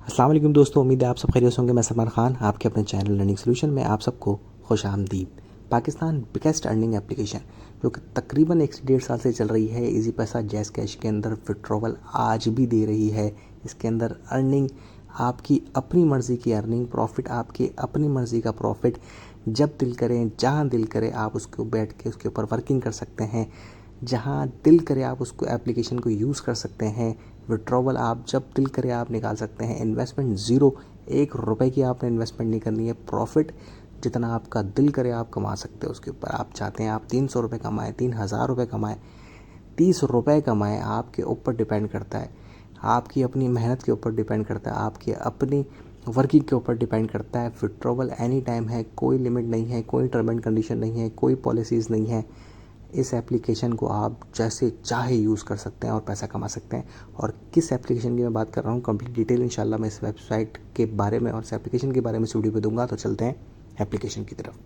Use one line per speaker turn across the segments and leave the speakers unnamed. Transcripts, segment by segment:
अस्सलाम वालेकुम दोस्तों, उम्मीद है आप सब खैरियत से होंगे। मैं सलमान खान, आपके अपने चैनल लर्निंग सोल्यूशन में आप सबको खुश आमदीद। पाकिस्तान बिगेस्ट अर्निंग एप्लीकेशन जो कि तकरीबन 1 से 1.5 साल से चल रही है, इजी पैसा जैज़ कैश के अंदर विड्रॉवल आज भी दे रही है। इसके अंदर अर्निंग आपकी अपनी मर्ज़ी की अर्निंग, प्रॉफिट आपकी अपनी मर्ज़ी का प्रॉफिट। जब दिल करें, जहाँ दिल करे, आप उसको बैठ के उसके ऊपर वर्किंग कर सकते हैं। जहाँ दिल करे आप उसको एप्लीकेशन को यूज़ कर सकते हैं। विड्रॉवल आप जब दिल करे आप निकाल सकते हैं। इन्वेस्टमेंट ज़ीरो, 1 रुपए की आपने इन्वेस्टमेंट नहीं करनी है। प्रॉफिट जितना आपका दिल करे आप कमा सकते हो उसके ऊपर। आप चाहते हैं आप 300 रुपये कमाएँ, 3000 रुपये कमाएँ, 30 रुपये कमाएँ, आपके ऊपर डिपेंड करता है। आपकी अपनी मेहनत के ऊपर डिपेंड करता है, आपकी अपनी वर्किंग के ऊपर डिपेंड करता है। विड्रॉवल एनी टाइम है, कोई लिमिट नहीं है, कोई टर्म एंड कंडीशन नहीं है, कोई पॉलिसीज़ नहीं है। इस एप्लीकेशन को आप जैसे चाहे यूज़ कर सकते हैं और पैसा कमा सकते हैं। और किस एप्लीकेशन की मैं बात कर रहा हूँ, कंप्लीट डिटेल इंशाल्लाह मैं इस वेबसाइट के बारे में और इस एप्लीकेशन के बारे में इस वीडियो पे दूंगा। तो चलते हैं एप्लीकेशन की तरफ।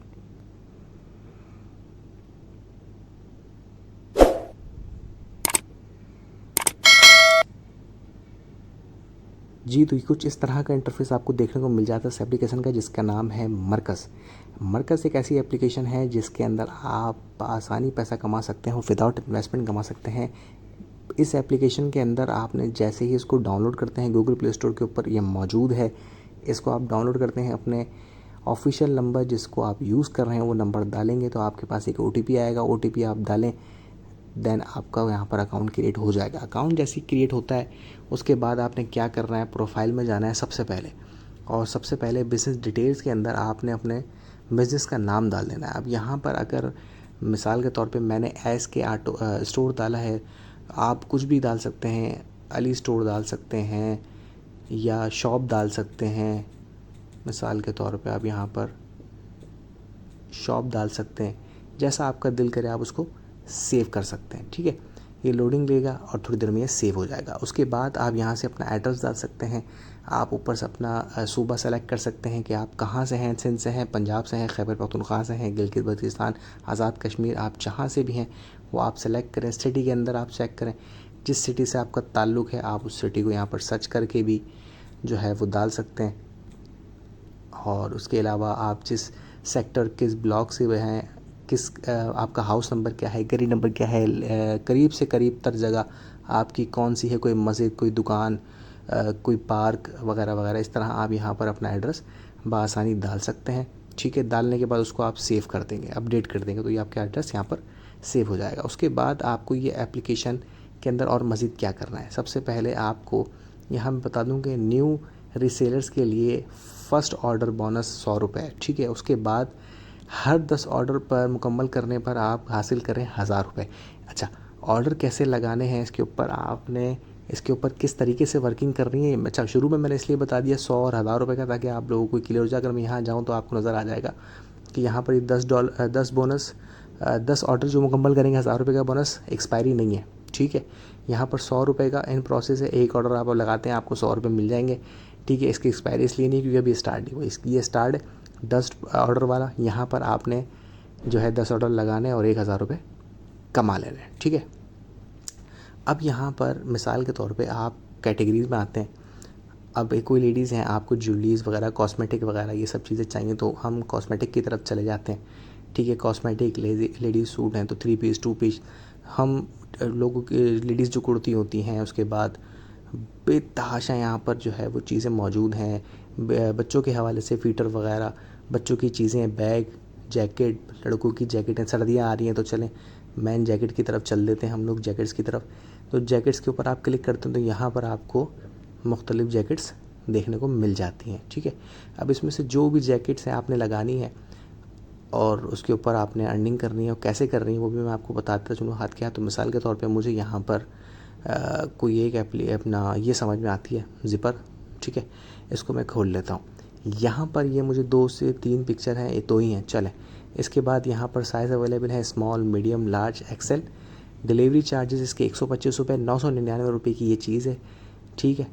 जी, तो ये कुछ इस तरह का इंटरफेस आपको देखने को मिल जाता है इस एप्लीकेशन का, जिसका नाम है मरकज़। मरकज़ एक ऐसी एप्लीकेशन है जिसके अंदर आप आसानी पैसा कमा सकते हो, विदाउट इन्वेस्टमेंट कमा सकते हैं। इस एप्लीकेशन के अंदर आपने जैसे ही इसको डाउनलोड करते हैं, गूगल प्ले स्टोर के ऊपर ये मौजूद है। इसको आप डाउनलोड करते हैं, अपने ऑफिशियल नंबर जिसको आप यूज़ कर रहे हैं वो नंबर डालेंगे तो आपके पास एक OTP आएगा। OTP आप डालें, देन आपका यहाँ पर अकाउंट क्रिएट हो जाएगा। अकाउंट जैसे क्रिएट होता है उसके बाद आपने क्या करना है, प्रोफाइल में जाना है सबसे पहले। और सबसे पहले बिज़नेस डिटेल्स के अंदर आपने अपने बिज़नेस का नाम डाल देना है। अब यहाँ पर अगर मिसाल के तौर पे मैंने SK ऑटो स्टोर डाला है, आप कुछ भी डाल सकते हैं। अली स्टोर डाल सकते हैं या शॉप डाल सकते हैं। मिसाल के तौर पे आप यहाँ पर शॉप डाल सकते हैं। जैसा आपका दिल करे आप उसको सेव कर सकते हैं। ठीक है, ये लोडिंग लेगा और थोड़ी देर में ये सेव हो जाएगा। उसके बाद आप यहाँ से अपना एड्रेस डाल सकते हैं। आप ऊपर से अपना सूबा सेलेक्ट कर सकते हैं कि आप कहाँ से हैं, सिंध से हैं, पंजाब से हैं, खैबर पख्तूनख्वा से हैं, गिलगित बल्तिस्तान, आज़ाद कश्मीर, आप जहाँ से भी हैं वो आप सेलेक्ट करें। सिटी के अंदर आप चेक करें जिस सिटी से आपका ताल्लुक़ है, आप उस सिटी को यहाँ पर सर्च करके भी जो है वो डाल सकते हैं। और उसके अलावा आप जिस सेक्टर, किस ब्लॉक से वह हैं, किस आपका हाउस नंबर क्या है, गली नंबर क्या है, करीब से करीब तर जगह आपकी कौन सी है, कोई मस्जिद, कोई दुकान, कोई पार्क वगैरह वगैरह। इस तरह आप यहाँ पर अपना एड्रेस बआसानी डाल सकते हैं। ठीक है, डालने के बाद उसको आप सेव कर देंगे, अपडेट कर देंगे तो ये आपका एड्रेस यहाँ पर सेव हो जाएगा। उसके बाद आपको ये एप्लीकेशन के अंदर और मज़ीद क्या करना है, सबसे पहले आपको यहाँ मैं बता दूँ कि न्यू रीसेलर्स के लिए फ़र्स्ट ऑर्डर बोनस 100 रुपये। ठीक है, उसके बाद हर 10 ऑर्डर पर मुकम्मल करने पर आप हासिल करें 1000 रुपये। अच्छा, ऑर्डर कैसे लगाने हैं इसके ऊपर, आपने इसके ऊपर किस तरीके से वर्किंग करनी है। अच्छा, शुरू में मैंने इसलिए बता दिया 100 और 1000 रुपये का, ताकि आप लोगों को क्लियर हो जाए। अगर मैं यहाँ जाऊँ तो आपको नज़र आ जाएगा कि यहाँ पर 10 बोनस, 10 ऑर्डर जो मुकम्मल करेंगे 1000 रुपये का बोनस, एक्सपायरी नहीं है। ठीक है, यहाँ पर 100 रुपये का इन प्रोसेस है। एक ऑर्डर आप लगाते हैं आपको 100 रुपये मिल जाएंगे। ठीक है, इसकी एक्सपायरी इसलिए नहीं क्योंकि अभी स्टार्ट नहीं हुआ, इसकी ये स्टार्ट है 10 ऑर्डर वाला। यहाँ पर आपने जो है 10 ऑर्डर लगाने और 1000 रुपये कमा लेने। ठीक है, अब यहाँ पर मिसाल के तौर पे आप कैटेगरीज में आते हैं। अब एक कोई लेडीज़ हैं, आपको ज्वेलरीज़ वगैरह, कॉस्मेटिक वगैरह ये सब चीज़ें चाहिए तो हम कॉस्मेटिक की तरफ चले जाते हैं। ठीक है, कॉस्मेटिक लेडीज़ सूट हैं तो 3 पीस 2 पीस। हम लोगों की लेडीज़ जो कुर्ती होती हैं, उसके बाद बेतहाशा यहाँ पर जो है वो चीज़ें मौजूद हैं। बच्चों के हवाले से फ़ीटर वगैरह, बच्चों की चीज़ें, बैग, जैकेट, लड़कों की जैकेटें, सर्दियाँ आ रही हैं तो चलें मैन जैकेट की तरफ चल देते हैं हम लोग, जैकेट्स की तरफ। तो जैकेट्स के ऊपर आप क्लिक करते हैं तो यहाँ पर आपको मुख्तलिफ़ जैकेट्स देखने को मिल जाती हैं। ठीक है, अब इसमें से जो भी जैकेट्स हैं आपने लगानी है और उसके ऊपर आपने अर्निंग करनी है, और कैसे करनी है वो भी मैं आपको बताता चलूँ हाथ के हाथ। तो मिसाल के तौर पे मुझे यहाँ पर कोई एक अपना ये समझ में आती है ज़िपर। ठीक है, इसको मैं खोल लेता हूँ। यहाँ पर ये मुझे 2 से 3 पिक्चर हैं, ये 2 ही हैं, चलें। इसके बाद यहाँ पर साइज़ अवेलेबल है small, medium, large, XL. Delivery charges इसके 125 रुपये, 999 रुपये की ये चीज़ है। ठीक है,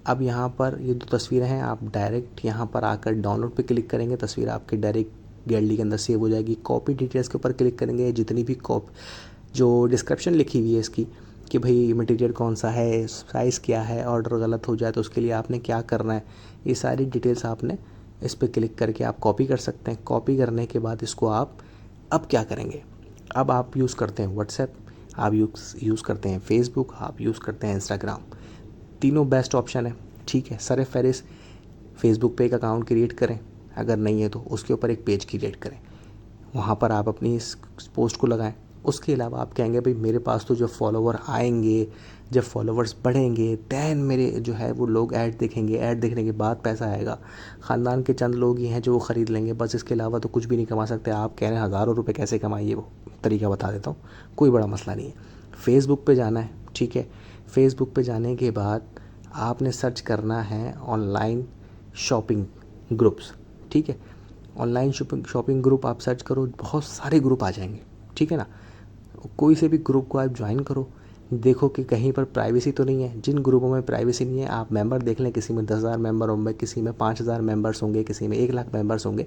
अब यहाँ पर ये 2 तस्वीरें हैं, आप डायरेक्ट यहाँ पर आकर डाउनलोड पे क्लिक करेंगे, तस्वीर आपके डायरेक्ट गैलरी के अंदर सेव हो जाएगी। कॉपी डिटेल्स के ऊपर क्लिक करेंगे, जितनी भी जो डिस्क्रिप्शन लिखी हुई है इसकी कि भाई मटेरियल कौन सा है, साइज़ क्या है, ऑर्डर गलत हो जाए तो उसके लिए आपने क्या करना है, ये सारी डिटेल्स आपने इस पर क्लिक करके आप कॉपी कर सकते हैं। कॉपी करने के बाद इसको आप अब क्या करेंगे, अब आप यूज़ करते हैं व्हाट्सएप, आप यूज़ करते हैं फेसबुक, आप यूज़ करते हैं इंस्टाग्राम, तीनों बेस्ट ऑप्शन है। ठीक है, सर फहरिस्त फेसबुक पे एक अकाउंट क्रिएट करें, अगर नहीं है तो उसके ऊपर एक पेज क्रिएट करें, वहाँ पर आप अपनी इस पोस्ट को लगाएं। उसके अलावा आप कहेंगे भाई मेरे पास तो जब फॉलोवर आएंगे, जब फॉलोवर्स बढ़ेंगे दैन मेरे जो है वो लोग ऐड देखेंगे, ऐड देखने के बाद पैसा आएगा, ख़ानदान के चंद लोग ही हैं जो वो ख़रीद लेंगे, बस इसके अलावा तो कुछ भी नहीं कमा सकते। आप कह रहे हैं हज़ारों रुपये कैसे कमाइए, वो तरीका बता देता हूँ, कोई बड़ा मसला नहीं है। फेसबुक पे जाना है, ठीक है, फेसबुक पे जाने के बाद आपने सर्च करना है ऑनलाइन शॉपिंग ग्रुप्स। ठीक है, ऑनलाइन शॉपिंग ग्रुप आप सर्च करो, बहुत सारे ग्रुप आ जाएंगे। ठीक है ना, कोई से भी ग्रुप को आप ज्वाइन करो, देखो कि कहीं पर प्राइवेसी तो नहीं है। जिन ग्रुपों में प्राइवेसी नहीं है आप मेंबर देख लें, किसी में 10,000 मेंबर होंगे, किसी में 5,000 मेंबर्स होंगे, किसी में 1,00,000 मेंबर्स होंगे।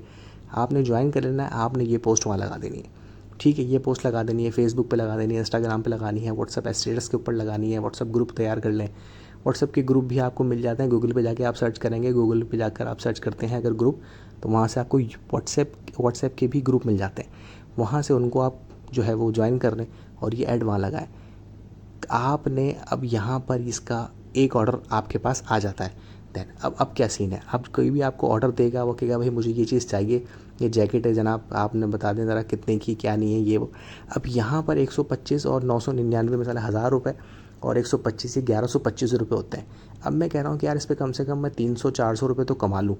आपने ज्वाइन कर लेना है, आपने ये पोस्ट वहाँ लगा देनी है। ठीक है, ये पोस्ट लगा देनी है, फेसबुक पे लगा देनी है, इंस्टाग्राम पे लगानी है, व्हाट्सएप स्टेटस के ऊपर लगानी है, व्हाट्सएप ग्रुप तैयार कर लें। व्हाट्सएप के ग्रुप भी आपको मिल जाते हैं, गूगल पे जाके आप सर्च करेंगे, गूगल पे जाकर आप सर्च करते हैं अगर ग्रुप, तो वहाँ से आपको व्हाट्सएप के भी ग्रुप मिल जाते हैं, वहाँ से उनको आप जो है वो ज्वाइन कर लें और ये ऐड वहाँ लगाएं। आपने अब यहाँ पर इसका एक ऑर्डर आपके पास आ जाता है। देन अब क्या सीन है, अब कोई भी आपको ऑर्डर देगा, वो कहेगा भाई मुझे ये चीज़ चाहिए, ये जैकेट है जनाब, आपने बता दें ज़रा कितने की, क्या नहीं है ये वो। अब यहाँ पर 125 और 999 मिसाल 1,000 रुपये और 125 ये 1,125 रुपये होते हैं। अब मैं कह रहा हूँ कि यार इस पर कम से कम मैं 300-400 रुपये तो कमा लूँ,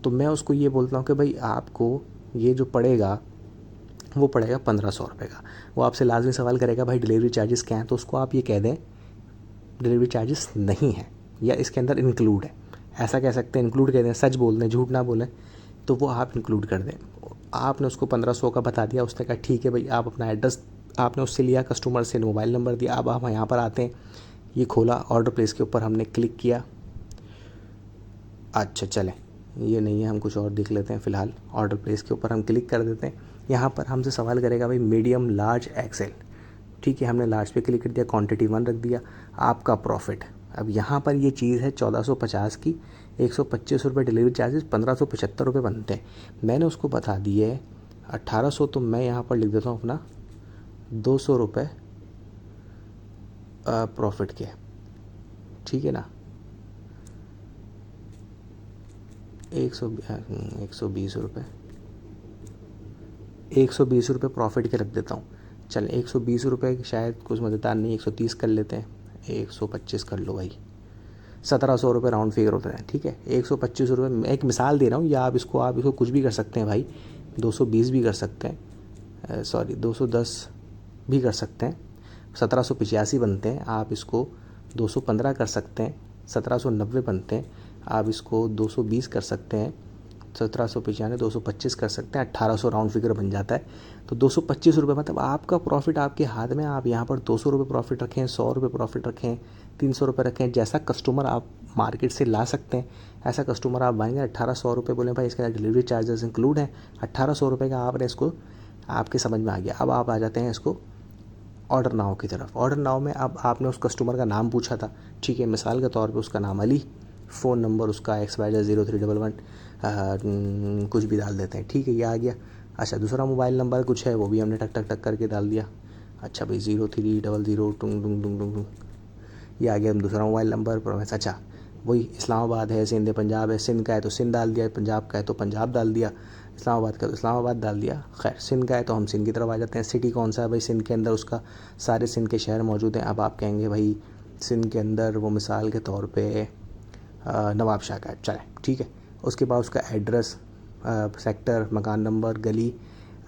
तो मैं उसको ये बोलता हूँ कि भाई आपको ये जो पड़ेगा वो पड़ेगा 1,500 रुपये का। वो आपसे लाजमी सवाल करेगा भाई डिलीवरी चार्जेस क्या हैं, तो उसको आप ये कह दें डिलीवरी चार्जेस नहीं है या इसके अंदर इंक्लूड है, ऐसा कह सकते हैं, इंक्लूड कह दें, सच बोल दें, झूठ ना बोलें, तो वो आप इंक्लूड कर दें। आपने उसको 1,500 का बता दिया, उसने कहा ठीक है भाई, आप अपना एड्रेस आपने उससे लिया, कस्टमर से मोबाइल नंबर दिया, अब हम यहाँ पर आते हैं, ये खोला, ऑर्डर प्लेस के ऊपर हमने क्लिक किया। अच्छा चलें, ये नहीं है, हम कुछ और देख लेते हैं। फ़िलहाल ऑर्डर प्लेस के ऊपर हम क्लिक कर देते हैं। यहाँ पर हमसे सवाल करेगा भाई मीडियम, लार्ज, एक्सेल। ठीक है, हमने लार्ज पे क्लिक कर दिया, क्वांटिटी 1 रख दिया, आपका प्रॉफिट। अब यहाँ पर ये चीज़ है 1,450 की, 125 रुपये डिलीवरी चार्जेस, 1,575 रुपये बनते हैं। मैंने उसको बता दिए 1,800, तो मैं यहाँ पर लिख देता हूँ अपना 200 रुपये प्रॉफिट के। ठीक है ना, 120 रुपये, 120 रुपये प्रॉफिट के रख देता हूँ। चल 120 रुपये शायद कुछ मज़ेदार नहीं, 130 कर लेते हैं, 125 कर लो भाई, 1,700 रुपये राउंड फिगर होता है। ठीक है, 125 रुपये, मैं एक मिसाल दे रहा हूँ, या आप इसको कुछ भी कर सकते हैं भाई, 220 भी कर सकते हैं, सॉरी 210 भी कर सकते हैं, 1,785 बनते हैं, आप इसको 215 कर सकते हैं, 1,790 बनते हैं, आप इसको 220 कर सकते हैं, 1,795 225 कर सकते हैं, 1,800 राउंड फिगर बन जाता है। तो 225 रुपये मतलब आपका प्रॉफिट आपके हाथ में, आप यहाँ पर 200 रुपये प्रॉफिट रखें, 100 रुपये प्रॉफिट रखें, 300 रुपये रखें, जैसा कस्टमर आप मार्केट से ला सकते हैं ऐसा कस्टमर आप आएंगे। 1,800 रुपये बोलें भाई इसके अंदर डिलीवरी चार्जेस इंक्लूड हैं, 1,800 रुपये का आपने इसको, आपके समझ में आ गया। अब आप आ जाते हैं इसको ऑर्डर नाउ की तरफ। ऑर्डर नाउ में अब आपने उस कस्टमर का नाम पूछा था, ठीक है, मिसाल के तौर पे उसका नाम अली, फ़ोन नंबर उसका XYZ0311, कुछ भी डाल देते हैं। ठीक है, ये आ गया। अच्छा, दूसरा मोबाइल नंबर कुछ है, वो भी हमने टक टक टक करके डाल दिया। अच्छा भाई 0300 टुंग टुंग टुंग टुंग, ये आ गया दूसरा मोबाइल नंबर प्रोविंस। अच्छा, वही इस्लामाबाद है, सिंध है, पंजाब है, सिंध का है तो सिंध डाल दिया, पंजाब का है तो पंजाब डाल दिया, इस्लामाबाद का तो इस्लामाबाद डाल दिया। खैर, सिंध का है तो हम सिंध की तरफ आ जाते हैं। सिटी कौन सा है भाई, सिंध के अंदर उसका सारे सिंध के शहर मौजूद हैं। अब आप कहेंगे भाई सिंध के अंदर वो मिसाल के तौर पे नवाबशाह का है, चले ठीक है। उसके बाद उसका एड्रेस, सेक्टर, मकान नंबर, गली।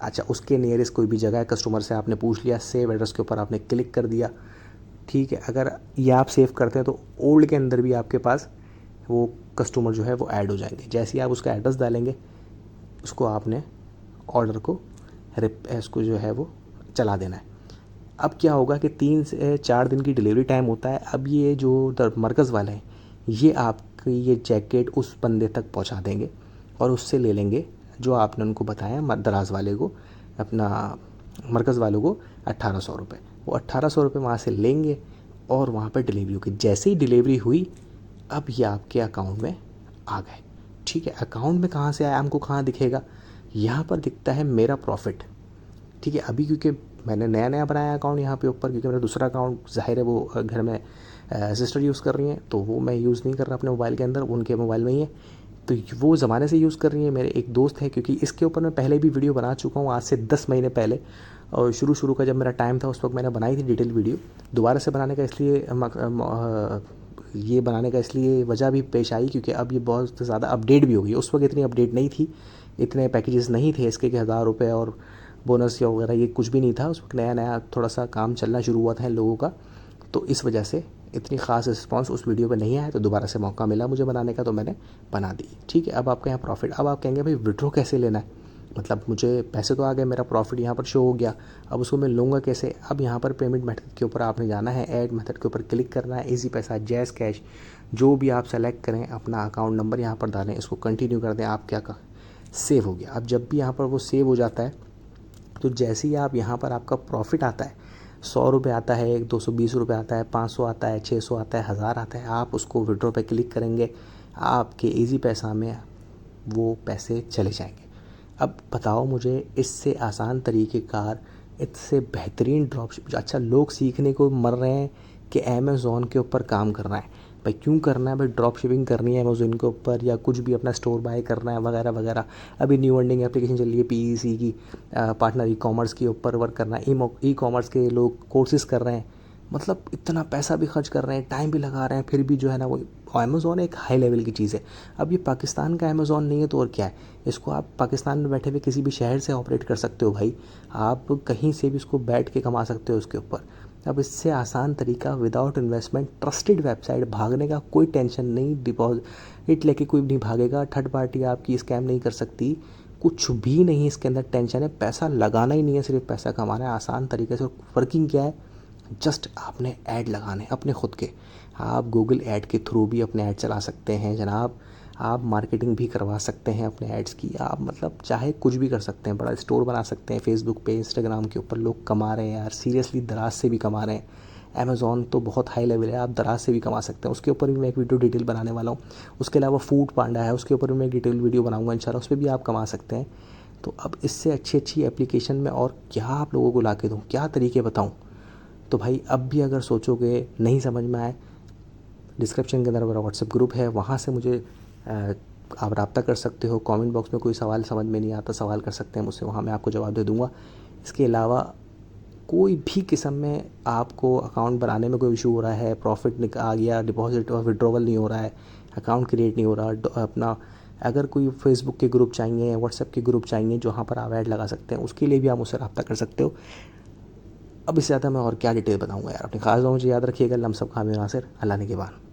अच्छा, उसके नियरेस्ट कोई भी जगह है, कस्टमर से आपने पूछ लिया, सेव एड्रेस के ऊपर आपने क्लिक कर दिया। ठीक है, अगर ये आप सेव करते हैं तो ओल्ड के अंदर भी आपके पास वो कस्टमर जो है वो ऐड हो जाएंगे। जैसे ही आप उसका एड्रेस डालेंगे, उसको आपने ऑर्डर को इसको जो है वो चला देना है। अब क्या होगा कि 3 से 4 दिन की डिलीवरी टाइम होता है। अब ये जो मरकज़ वाले हैं, ये आपकी ये जैकेट उस बंदे तक पहुंचा देंगे और उससे ले लेंगे जो आपने उनको बताया, दराज वाले को, अपना मरकज़ वालों को 1,800 रुपये। वो 1,800 रुपये वहाँ से लेंगे, और वहाँ पर डिलीवरी होगी। जैसे ही डिलीवरी हुई, अब ये आपके अकाउंट में आ गए। ठीक है, अकाउंट में कहाँ से आया हमको कहाँ दिखेगा, यहाँ पर दिखता है मेरा प्रॉफिट। ठीक है, अभी क्योंकि मैंने नया नया बनाया अकाउंट यहाँ पे ऊपर, क्योंकि मेरा दूसरा अकाउंट ज़ाहिर है वो घर में सिस्टर यूज़ कर रही हैं, तो वो मैं यूज़ नहीं कर रहा अपने मोबाइल के अंदर, उनके मोबाइल में ही है। तो वो ज़माने से यूज़ कर रही हैं। मेरे एक दोस्त है, क्योंकि इसके ऊपर मैं पहले भी वीडियो बना चुका हूँ आज से 10 महीने पहले, और शुरू का जब मेरा टाइम था उस वक्त मैंने बनाई थी डिटेल वीडियो। दोबारा से बनाने का इसलिए ये बनाने का इसलिए वजह भी पेश आई क्योंकि अब ये बहुत ज़्यादा अपडेट भी हो गई। उस वक्त इतनी अपडेट नहीं थी, इतने पैकेजेस नहीं थे इसके कि 1000 रुपये और बोनस या वगैरह ये कुछ भी नहीं था। उस वक्त नया नया थोड़ा सा काम चलना शुरू हुआ था इन लोगों का, तो इस वजह से इतनी ख़ास रिस्पांस उस वीडियो पे नहीं आया। तो दोबारा से मौका मिला मुझे बनाने का, तो मैंने बना दी। ठीक है, अब आपके यहाँ प्रॉफिट। अब आप कहेंगे भाई विड्रॉ कैसे लेना है, मतलब मुझे पैसे तो आ गए, मेरा प्रॉफिट यहाँ पर शो हो गया, अब उसको मैं लूँगा कैसे। अब यहाँ पर पेमेंट मेथड के ऊपर आपने जाना है, ऐड मेथड के ऊपर क्लिक करना है, इजी पैसा, जैज़ कैश, जो भी आप सेलेक्ट करें, अपना अकाउंट नंबर यहाँ पर डालें, इसको कंटिन्यू कर दें, आप क्या का सेव हो गया। अब जब भी यहाँ पर वो सेव हो जाता है, तो जैसे ही आप यहाँ पर आपका प्रॉफिट आता है, 100 रुपये आता है, 220 रुपये आता है, 500 आता है, 600 आता है, 1000 आता है, आप उसको विड्रॉ पे क्लिक करेंगे, आपके इजी पैसा में वो पैसे चले जाएंगे। अब बताओ मुझे इससे आसान तरीक़ेकार, इससे बेहतरीन ड्रॉपशिप। अच्छा, लोग सीखने को मर रहे हैं कि अमेज़ॉन के ऊपर काम करना है। भाई क्यों करना है भाई, ड्रॉप शिपिंग करनी है अमेज़ॉन के ऊपर, या कुछ भी अपना स्टोर बाय करना है वगैरह वगैरह। अभी न्यू अर्निंग एप्लीकेशन चल रही है पीईसी की, पार्टनर ई कॉमर्स के ऊपर वर्क करना है, ई कॉमर्स के लोग कोर्सेज कर रहे हैं, मतलब इतना पैसा भी खर्च कर रहे हैं, टाइम भी लगा रहे हैं, फिर भी जो है ना वो अमेज़ॉन एक हाई लेवल की चीज़ है। अब ये पाकिस्तान का अमेज़ॉन नहीं है तो और क्या है, इसको आप पाकिस्तान में बैठे हुए किसी भी शहर से ऑपरेट कर सकते हो भाई, आप कहीं से भी इसको बैठ के कमा सकते हो उसके ऊपर। अब इससे आसान तरीका, विदाउट इन्वेस्टमेंट, ट्रस्टेड वेबसाइट, भागने का कोई टेंशन नहीं, डिपॉजिट लेके कोई नहीं भागेगा, थर्ड पार्टी आपकी स्कैम नहीं कर सकती, कुछ भी नहीं इसके अंदर टेंशन है। पैसा लगाना ही नहीं है, सिर्फ पैसा कमाना है आसान तरीके से। वर्किंग क्या है, जस्ट आपने ऐड लगाने अपने ख़ुद के। आप गूगल ऐड के थ्रू भी अपने ऐड चला सकते हैं जनाब, आप मार्केटिंग भी करवा सकते हैं अपने ऐड्स की, आप मतलब चाहे कुछ भी कर सकते हैं, बड़ा स्टोर बना सकते हैं फेसबुक पे, इंस्टाग्राम के ऊपर। लोग कमा रहे हैं यार, सीरियसली दराज से भी कमा रहे हैं। अमेज़ॉन तो बहुत हाई लेवल है, आप दराज से भी कमा सकते हैं। उसके ऊपर भी मैं एक वीडियो डिटेल बनाने वाला हूँ। उसके अलावा फूड पांडा है, उसके ऊपर भी मैं एक डिटेल वीडियो बनाऊँगा इंशाल्लाह, उस पर भी आप कमा सकते हैं। तो अब इससे अच्छी अच्छी एप्लीकेशन में और क्या आप लोगों को ला के दूँ, क्या तरीके बताऊँ। तो भाई अब भी अगर सोचोगे नहीं समझ में आए, डिस्क्रिप्शन के अंदर मेरा व्हाट्सएप ग्रुप है, वहाँ से मुझे आप रब्ता कर सकते हो। कमेंट बॉक्स में कोई सवाल समझ में नहीं आता, सवाल कर सकते हैं मुझसे, वहाँ मैं आपको जवाब दे दूँगा। इसके अलावा कोई भी किस्म में आपको अकाउंट बनाने में कोई इशू हो रहा है, प्रॉफिट आ गया, डिपॉजिट और विड्रॉवल नहीं हो रहा है, अकाउंट क्रिएट नहीं हो रहा, अपना अगर कोई फेसबुक के ग्रुप चाहिए, व्हाट्सएप के ग्रुप चाहिए जहाँ पर आप ऐड लगा सकते हैं, उसके लिए भी आप मुझसे रब्ता कर सकते हो। अब इससे ज़्यादा मैं और क्या डिटेल बताऊँगा यार, अपनी खास दुआ मुझे याद रखिएगा। लम्सम खामी नासिर, अल्लाह ने के बाद।